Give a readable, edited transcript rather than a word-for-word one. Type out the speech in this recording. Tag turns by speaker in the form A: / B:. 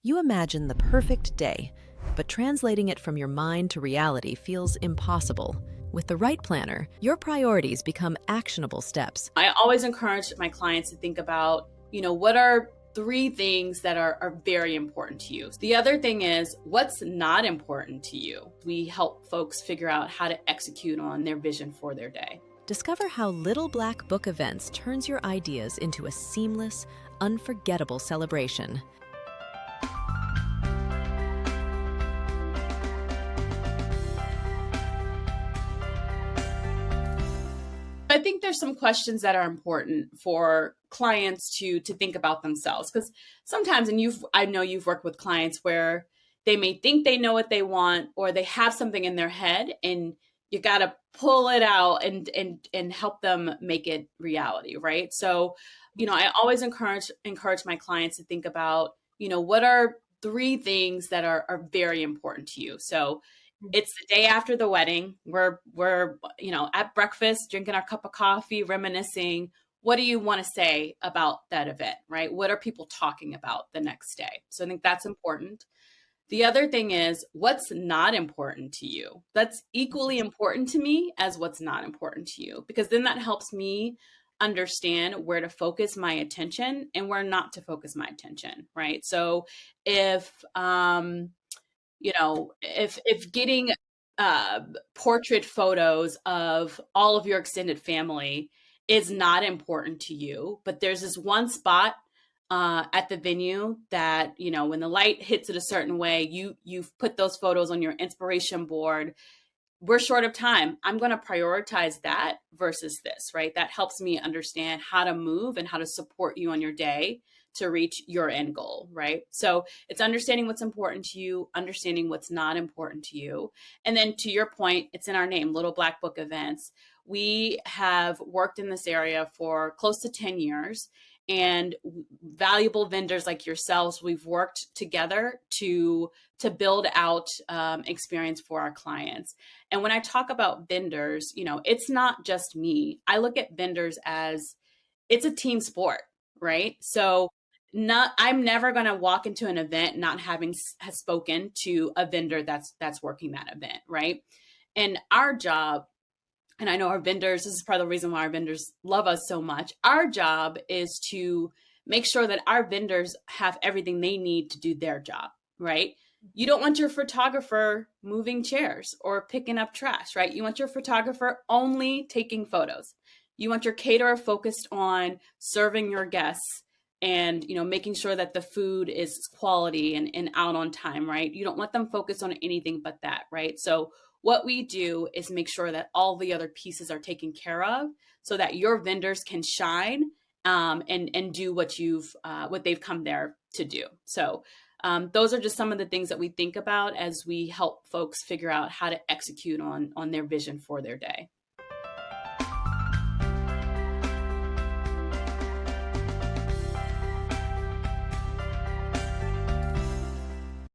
A: You imagine the perfect day, but translating it from your mind to reality feels impossible. With the right planner, your priorities become actionable steps.
B: I always encourage my clients to think about, what are three things that are very important to you. The other thing is what's not important to you. We help folks figure out how to execute on their vision for their day.
A: Discover how Little Black Book Events turns your ideas into a seamless, unforgettable celebration.
B: I think there's some questions that are important for clients to think about themselves, because sometimes, and I know you've worked with clients where they may think they know what they want, or they have something in their head, and you got to pull it out and help them make it reality, right? So, I always encourage my clients to think about, what are three things that are very important to you. So it's the day after the wedding. We're at breakfast, drinking our cup of coffee, reminiscing. What do you want to say about that event, right? What are people talking about the next day? So I think that's important. The other thing is what's not important to you. That's equally important to me as what's not important to you, because then that helps me understand where to focus my attention and where not to focus my attention, right? So if if getting portrait photos of all of your extended family is not important to you, but there's this one spot at the venue that, when the light hits it a certain way, you've put those photos on your inspiration board. We're short of time. I'm going to prioritize that versus this, right? That helps me understand how to move and how to support you on your day to reach your end goal, right? So it's understanding what's important to you, understanding what's not important to you. And then to your point, it's in our name, Little Black Book Events. We have worked in this area for close to 10 years, and valuable vendors like yourselves, we've worked together to build out experience for our clients. And when I talk about vendors, it's not just me. I look at vendors as it's a team sport, right? So I'm never going to walk into an event not having has spoken to a vendor that's working that event, right? And our job, and I know our vendors, this is part of the reason why our vendors love us so much. Our job is to make sure that our vendors have everything they need to do their job, right? You don't want your photographer moving chairs or picking up trash, right? You want your photographer only taking photos. You want your caterer focused on serving your guests and, making sure that the food is quality and out on time, right? You don't want them focused on anything but that, right? So what we do is make sure that all the other pieces are taken care of so that your vendors can shine and do what they've come there to do. So those are just some of the things that we think about as we help folks figure out how to execute on their vision for their day.